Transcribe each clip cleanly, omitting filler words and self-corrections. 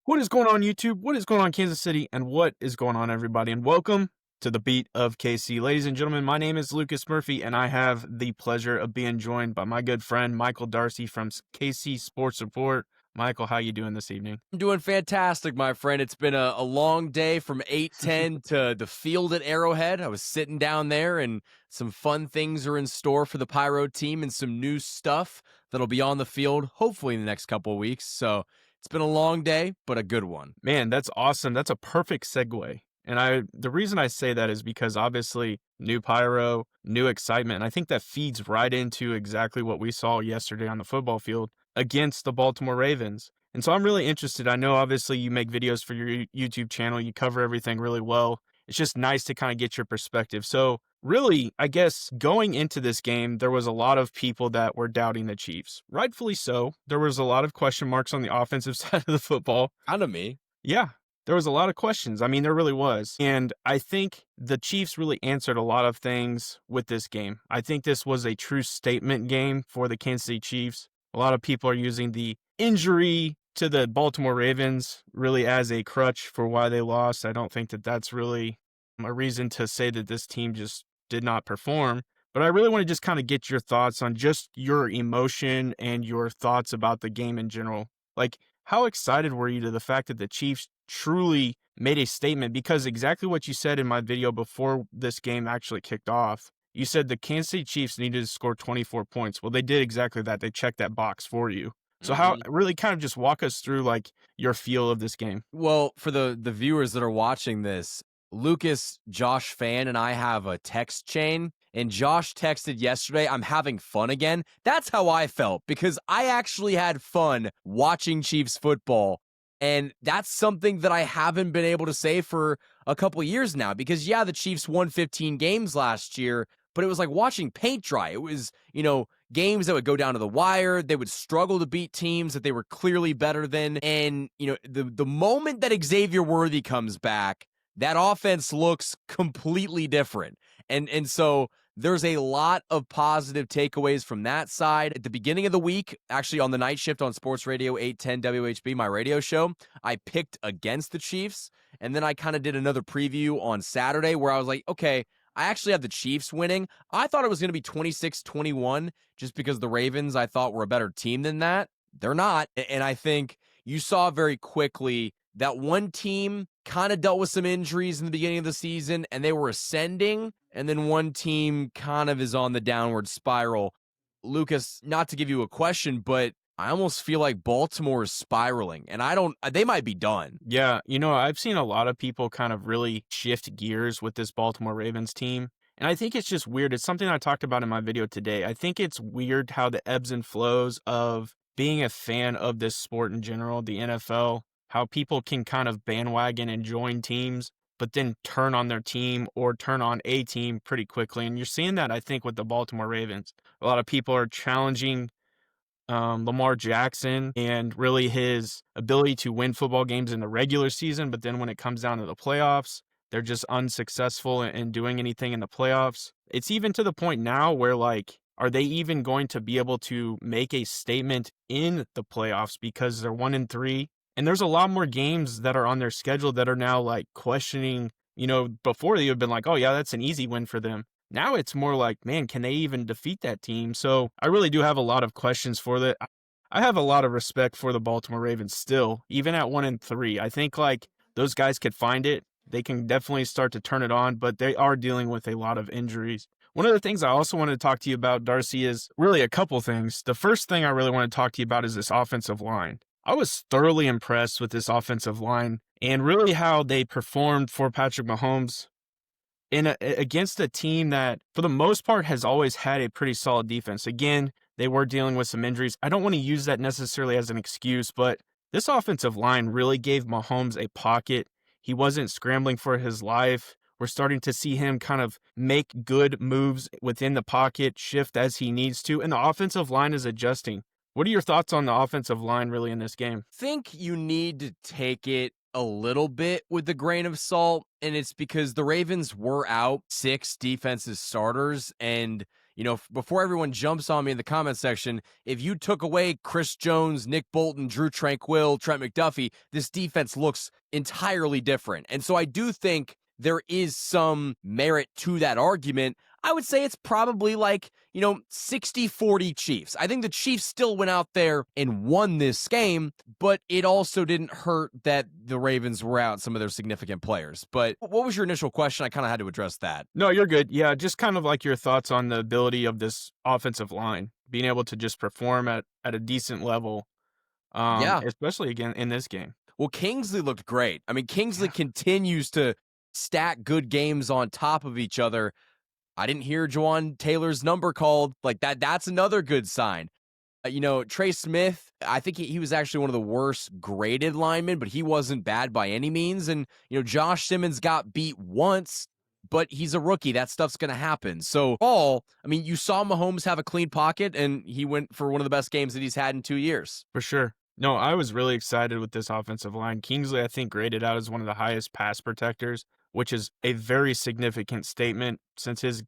What is going on, YouTube? What is going on, Kansas City? And what is going on, everybody? And welcome to the Beat of KC. Ladies and gentlemen, my name is Lucas Murphy, and I have the pleasure of being joined by my good friend, Michael Darcy from KC Sports Report. Michael, how you doing this evening? I'm doing fantastic, my friend. It's been a long day from 8:10 to the field at Arrowhead. I was sitting down there, and some fun things are in store for the Pyro team and some new stuff that'll be on the field hopefully in the next couple of weeks. So it's been a long day, but a good one. Man, that's awesome. That's a perfect segue. And the reason I say that is because obviously new pyro, new excitement. And I think that feeds right into exactly what we saw yesterday on the football field against the Baltimore Ravens. And so I'm really interested. I know obviously you make videos for your YouTube channel, you cover everything really well. It's just nice to kind of get your perspective. So really, I guess going into this game, there was a lot of people that were doubting the Chiefs. Rightfully so. There was a lot of question marks on the offensive side of the football. Kind of me. Yeah, there was a lot of questions. I mean, there really was. And I think the Chiefs really answered a lot of things with this game. I think this was a true statement game for the Kansas City Chiefs. A lot of people are using the injury to the Baltimore Ravens really as a crutch for why they lost. I don't think that that's really a reason to say that this team just did not perform. But I really want to just kind of get your thoughts on just your emotion and your thoughts about the game in general. Like, how excited were you to the fact that the Chiefs truly made a statement? Because exactly what you said in my video before this game actually kicked off, you said the Kansas City Chiefs needed to score 24 points. Well, they did exactly that. They checked that box for you. So how really kind of just walk us through like your feel of this game. Well, for the viewers that are watching this, Lucas, Josh Fan, and I have a text chain, and Josh texted yesterday, "I'm having fun again." That's how I felt, because I actually had fun watching Chiefs football, and that's something that I haven't been able to say for a couple of years now, because yeah, the Chiefs won 15 games last year, but it was like watching paint dry. It was, games that would go down to the wire. They would struggle to beat teams that they were clearly better than. And, the moment that Xavier Worthy comes back, that offense looks completely different. And so there's a lot of positive takeaways from that side. At the beginning of the week, actually on the night shift on Sports Radio 810 WHB, my radio show, I picked against the Chiefs. And then I kind of did another preview on Saturday where I was like, okay, I actually have the Chiefs winning. I thought it was going to be 26-21 just because the Ravens, I thought, were a better team than that. They're not. And I think you saw very quickly that one team kind of dealt with some injuries in the beginning of the season and they were ascending. And then one team kind of is on the downward spiral. Lucas, not to give you a question, but I almost feel like Baltimore is spiraling, and they might be done. Yeah, I've seen a lot of people kind of really shift gears with this Baltimore Ravens team. And I think it's just weird. It's something I talked about in my video today. I think it's weird how the ebbs and flows of being a fan of this sport in general, the NFL, how people can kind of bandwagon and join teams, but then turn on their team or turn on a team pretty quickly. And you're seeing that, I think, with the Baltimore Ravens. A lot of people are challenging Lamar Jackson and really his ability to win football games in the regular season. But then when it comes down to the playoffs, they're just unsuccessful in doing anything in the playoffs. It's even to the point now where, like, are they even going to be able to make a statement in the playoffs because they're 1-3? And there's a lot more games that are on their schedule that are now like questioning, before they have been like, oh yeah, that's an easy win for them. Now it's more like, man, can they even defeat that team? So I really do have a lot of questions for that. I have a lot of respect for the Baltimore Ravens still, even at 1-3. I think like those guys could find it. They can definitely start to turn it on, but they are dealing with a lot of injuries. One of the things I also wanted to talk to you about, Darcy, is really a couple things. The first thing I really want to talk to you about is this offensive line. I was thoroughly impressed with this offensive line and really how they performed for Patrick Mahomes against a team that, for the most part, has always had a pretty solid defense. Again, they were dealing with some injuries. I don't want to use that necessarily as an excuse, but this offensive line really gave Mahomes a pocket. He wasn't scrambling for his life. We're starting to see him kind of make good moves within the pocket, shift as he needs to, and the offensive line is adjusting. What are your thoughts on the offensive line really in this game? Think you need to take it a little bit with a grain of salt, and it's because the Ravens were out 6 defensive starters, and before everyone jumps on me in the comment section, if you took away Chris Jones, Nick Bolton, Drew Tranquill, Trent McDuffie, this defense looks entirely different. And so I do think there is some merit to that argument. I would say it's probably like, 60-40 Chiefs. I think the Chiefs still went out there and won this game, but it also didn't hurt that the Ravens were out some of their significant players. But what was your initial question? I kind of had to address that. No, you're good. Yeah, just kind of like your thoughts on the ability of this offensive line being able to just perform at a decent level, Yeah. especially again in this game. Well, Kingsley looked great. I mean, Kingsley Yeah, continues to stack good games on top of each other. I didn't hear Jawan Taylor's number called like that. That's another good sign. Trey Smith, I think he was actually one of the worst graded linemen, but he wasn't bad by any means. And, Josh Simmons got beat once, but he's a rookie. That stuff's going to happen. So, you saw Mahomes have a clean pocket, and he went for one of the best games that he's had in 2 years. for sure. No, I was really excited with this offensive line. Kingsley, I think, graded out as one of the highest pass protectors, which is a very significant statement since his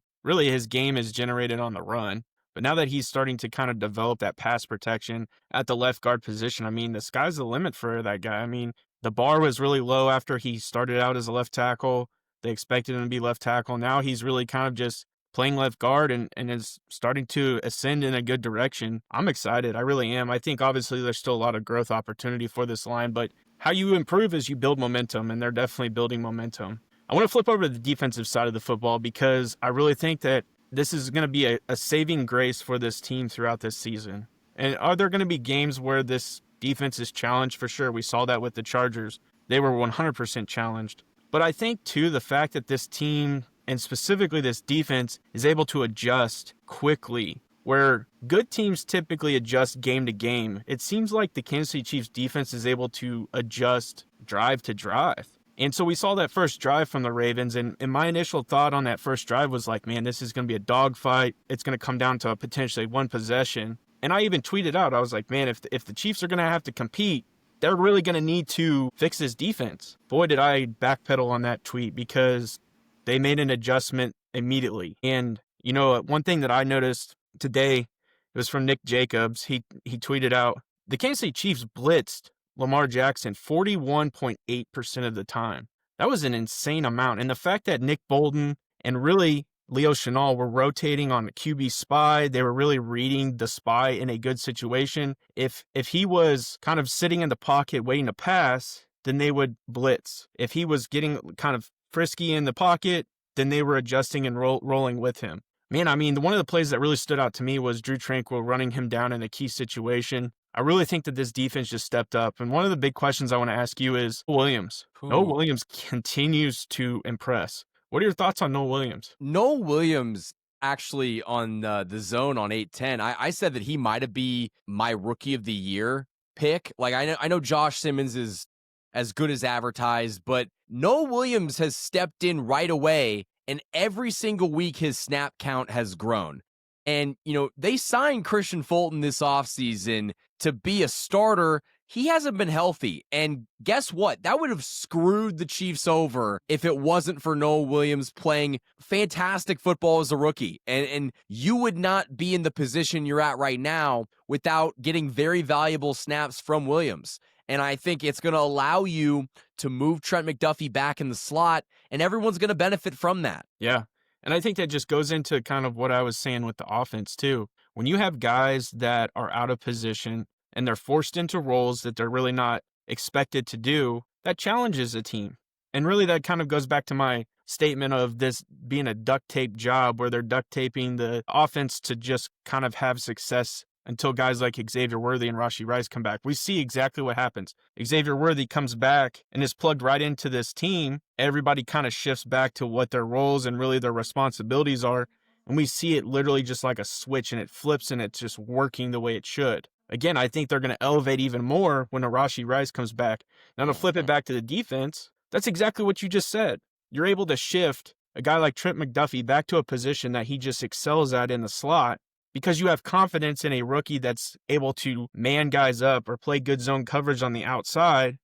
game is generated on the run. But now that he's starting to kind of develop that pass protection at the left guard position, I mean, the sky's the limit for that guy. I mean, the bar was really low after he started out as a left tackle. They expected him to be left tackle. Now he's really kind of just playing left guard and is starting to ascend in a good direction. I'm excited. I really am. I think obviously there's still a lot of growth opportunity for this line, but how you improve is you build momentum, and they're definitely building momentum. I want to flip over to the defensive side of the football because I really think that this is going to be a saving grace for this team throughout this season. And are there going to be games where this defense is challenged? For sure. We saw that with the Chargers. They were 100% challenged. But I think, too, the fact that this team, and specifically this defense, is able to adjust quickly, where good teams typically adjust game to game, it seems like the Kansas City Chiefs defense is able to adjust drive to drive. And so we saw that first drive from the Ravens, and my initial thought on that first drive was like, man, this is going to be a dogfight. It's going to come down to potentially one possession. And I even tweeted out, I was like, man, if the Chiefs are going to have to compete, they're really going to need to fix this defense. Boy, did I backpedal on that tweet because they made an adjustment immediately. And, one thing that I noticed today, it was from Nick Jacobs. He tweeted out, the Kansas City Chiefs blitzed Lamar Jackson 41.8% of the time. That was an insane amount. And the fact that Nick Bolton and really Leo Chenal were rotating on the QB spy, they were really reading the spy in a good situation. If he was kind of sitting in the pocket waiting to pass, then they would blitz. If he was getting kind of frisky in the pocket, then they were adjusting and rolling with him. Man, I mean, one of the plays that really stood out to me was Drew Tranquill running him down in a key situation. I really think that this defense just stepped up. And one of the big questions I want to ask you is Williams. Noah Ooh. Williams continues to impress. What are your thoughts on Noah Williams? Noah Williams actually on the zone on 810. I said that he might have been my rookie of the year pick. Like I know Josh Simmons is as good as advertised, but Noah Williams has stepped in right away, and every single week his snap count has grown. And, they signed Christian Fulton this offseason to be a starter. He hasn't been healthy. And guess what? That would have screwed the Chiefs over if it wasn't for Noah Williams playing fantastic football as a rookie. And you would not be in the position you're at right now without getting very valuable snaps from Williams. And I think it's going to allow you to move Trent McDuffie back in the slot, and everyone's going to benefit from that. Yeah. And I think that just goes into kind of what I was saying with the offense, too. When you have guys that are out of position and they're forced into roles that they're really not expected to do, that challenges a team. And really, that kind of goes back to my statement of this being a duct tape job where they're duct taping the offense to just kind of have success until guys like Xavier Worthy and Rashee Rice come back. We see exactly what happens. Xavier Worthy comes back and is plugged right into this team. Everybody kind of shifts back to what their roles and really their responsibilities are. And we see it literally just like a switch, and it flips, and it's just working the way it should. Again, I think they're going to elevate even more when a Rashee Rice comes back. Now, to flip it back to the defense, that's exactly what you just said. You're able to shift a guy like Trent McDuffie back to a position that he just excels at in the slot, because you have confidence in a rookie that's able to man guys up or play good zone coverage on the outside,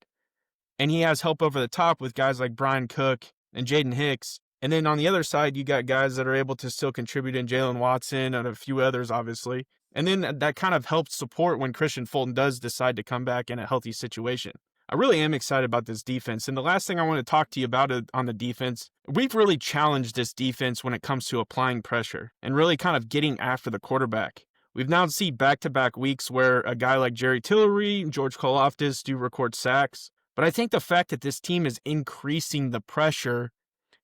and he has help over the top with guys like Brian Cook and Jaden Hicks And then on the other side, you got guys that are able to still contribute in Jalen Watson and a few others, obviously. And then that kind of helps support when Christian Fulton does decide to come back in a healthy situation. I really am excited about this defense. And the last thing I want to talk to you about on the defense, we've really challenged this defense when it comes to applying pressure and really kind of getting after the quarterback. We've now seen back-to-back weeks where a guy like Jerry Tillery, George Karlaftis do record sacks. But I think the fact that this team is increasing the pressure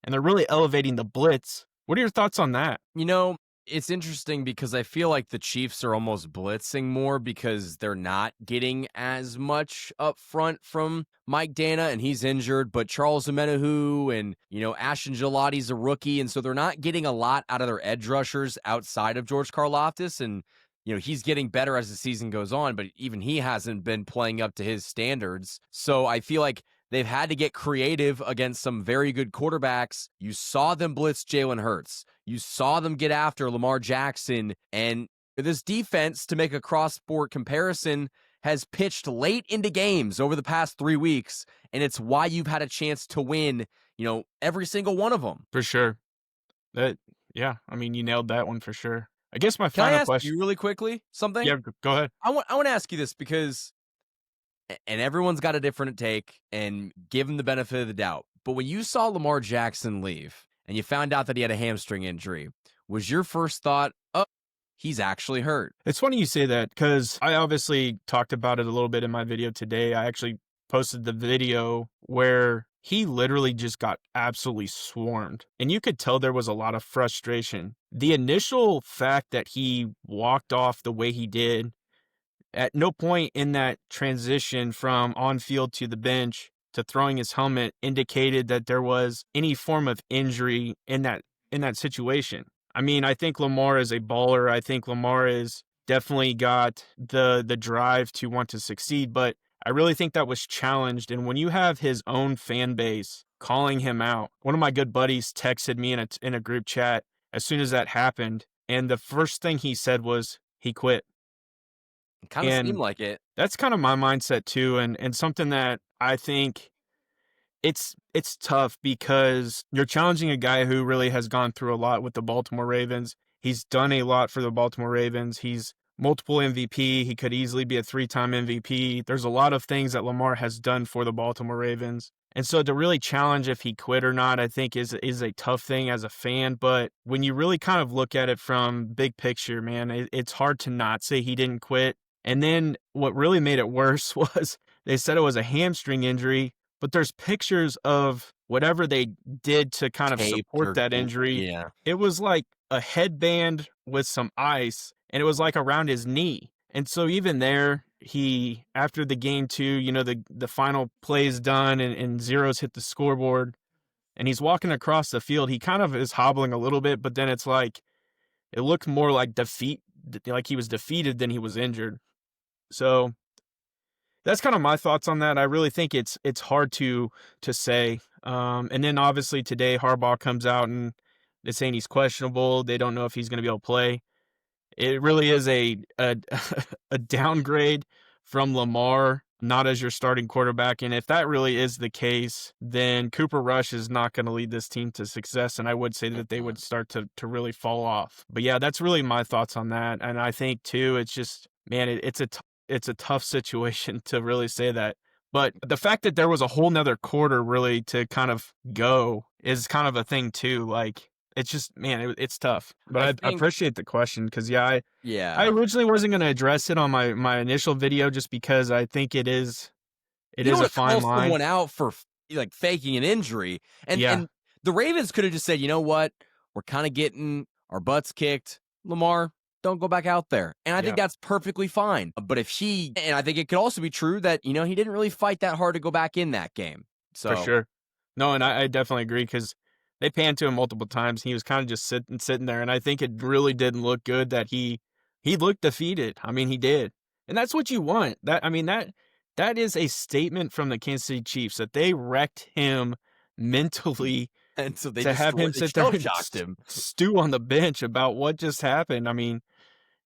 and they're really elevating the blitz. What are your thoughts on that? You know, it's interesting because I feel like the Chiefs are almost blitzing more because they're not getting as much up front from Mike Dana, and he's injured, but Charles Omenihu and, Ashton Gelati's a rookie, and so they're not getting a lot out of their edge rushers outside of George Karlaftis, and he's getting better as the season goes on, but even he hasn't been playing up to his standards. So I feel like they've had to get creative against some very good quarterbacks. You saw them blitz Jalen Hurts. You saw them get after Lamar Jackson. And this defense, to make a cross-sport comparison, has pitched late into games over the past 3 weeks. And it's why you've had a chance to win, every single one of them. For sure. Yeah, I mean, you nailed that one for sure. I guess my Can I final ask question. you really quickly something? Yeah, go ahead. I want to ask you this because and everyone's got a different take, and give him the benefit of the doubt. But when you saw Lamar Jackson leave and you found out that he had a hamstring injury, was your first thought, oh, he's actually hurt? It's funny you say that because I obviously talked about it a little bit in my video today. I actually posted the video where he literally just got absolutely swarmed. And you could tell there was a lot of frustration. The initial fact that he walked off the way he did, at no point in that transition from on field to the bench to throwing his helmet indicated that there was any form of injury in that situation. I mean, I think Lamar is a baller. I think Lamar is definitely got the drive to want to succeed, but I really think that was challenged. And when you have his own fan base calling him out, one of my good buddies texted me in a group chat as soon as that happened, and the first thing he said was he quit. It kind of seemed And like it. that's kind of my mindset too, and something that I think it's tough because you're challenging a guy who really has gone through a lot with the Baltimore Ravens. He's done a lot for the Baltimore Ravens. He's multiple MVP. He could easily be a 3-time MVP. There's a lot of things that Lamar has done for the Baltimore Ravens. And so to really challenge if he quit or not, I think is a tough thing as a fan. But when you really kind of look at it from big picture, man, it's hard to not say he didn't quit. And then what really made it worse was they said it was a hamstring injury, but there's pictures of whatever they did to kind of Taped support or that injury. yeah. It was like a headband with some ice, and it was like around his knee. And so even there, he, after the game too, the final play is done and zeros hit the scoreboard, and he's walking across the field. He kind of is hobbling a little bit, but then it's like, it looked more like defeat, like he was defeated than he was injured. So that's kind of my thoughts on that. I really think it's hard to say. And then obviously today Harbaugh comes out and they're saying he's questionable. They don't know if he's going to be able to play. It really is a a downgrade from Lamar, not as your starting quarterback. And if that really is the case, then Cooper Rush is not going to lead this team to success. And I would say that they would start to really fall off. But yeah, that's really my thoughts on that. And I think too, it's just, man, it's a tough situation to really say that. But the fact that there was a whole nother quarter really to kind of go is kind of a thing too. Like, it's just, man, it's tough. But I appreciate the question because, I Yeah. originally wasn't going to address it on my initial video just because I think it is You don't a want to fine call line. someone out for like faking an injury. Yeah, And the Ravens could have just said, you know what? We're kind of getting our butts kicked. Lamar, don't go back out there. And I think yeah, that's perfectly fine. But and I think it could also be true that, he didn't really fight that hard to go back in that game. for So sure. No, and I definitely agree because they panned to him multiple times. He was kind of just sitting there, and I think it really didn't look good that he looked defeated. I mean, he did, and that's what you want. That is a statement from the Kansas City Chiefs that they wrecked him mentally and so they to just have him they sit there shell and shocked him. stew on the bench about what just happened. I mean,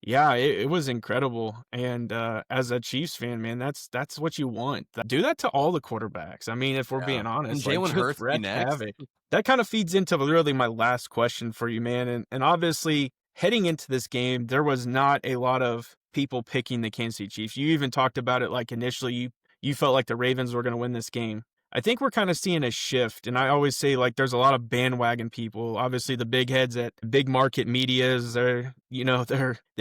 Yeah, it was incredible, and, as a Chiefs fan, man, that's what you want. Do that to all the quarterbacks. I mean, if we're Yeah. being Wouldn't honest, like, Jalen just Hurts be wreak next? havoc. That kinda feeds into really my last question for you, man, and obviously, heading into this game, there was not a lot of people picking the Kansas City Chiefs. You even talked about it, like, initially, you felt like the Ravens were gonna win this game. I think we're kinda seeing a shift, and I always say, like, there's a lot of bandwagon people. Obviously, the big heads at big market medias, they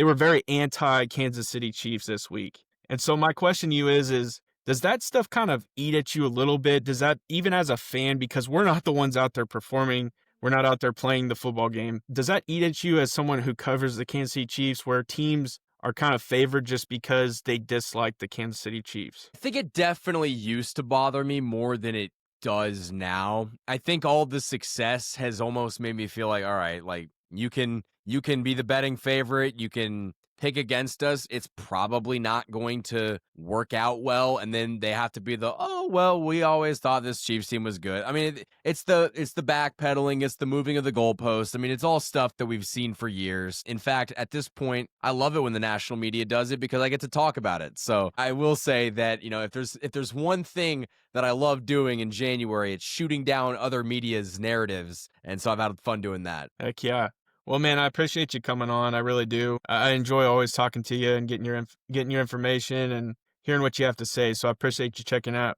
were very anti Kansas City Chiefs this week. And so my question to you is does that stuff kind of eat at you a little bit? Does that even as a fan, because we're not the ones out there performing, we're not out there playing the football game. Does that eat at you as someone who covers the Kansas City Chiefs where teams are kind of favored just because they dislike the Kansas City Chiefs? I think it definitely used to bother me more than it does now. I think all the success has almost made me feel like, all right, like you can be the betting favorite, you can pick against us. It's probably not going to work out well, and then they have to be the, oh well, we always thought this Chiefs team was good. I mean, it's the backpedaling, it's the moving of the goalposts. I mean, it's all stuff that we've seen for years. In fact, at this point, I love it when the national media does it because I get to talk about it. So I will say that, if there's one thing that I love doing in January, it's shooting down other media's narratives. And so I've had fun doing that. Heck yeah. Well, man, I appreciate you coming on. I really do. I enjoy always talking to you and getting your information and hearing what you have to say. So I appreciate you checking on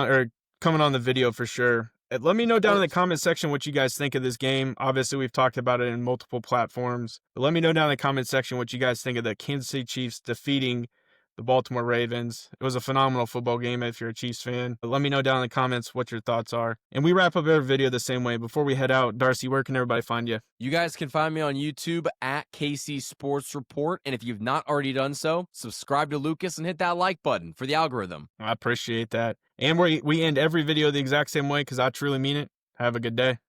or coming on the video for sure. Let me know down in the comment section what you guys think of this game. Obviously, we've talked about it in multiple platforms, but let me know down in the comment section what you guys think of the Kansas City Chiefs defeating the Baltimore Ravens. It was a phenomenal football game if you're a Chiefs fan. But let me know down in the comments what your thoughts are. And we wrap up every video the same way. Before we head out, Darcy, where can everybody find you? You guys can find me on YouTube at KC Sports Report. And if you've not already done so, subscribe to Lucas and hit that like button for the algorithm. I appreciate that. And we end every video the exact same way because I truly mean it. Have a good day.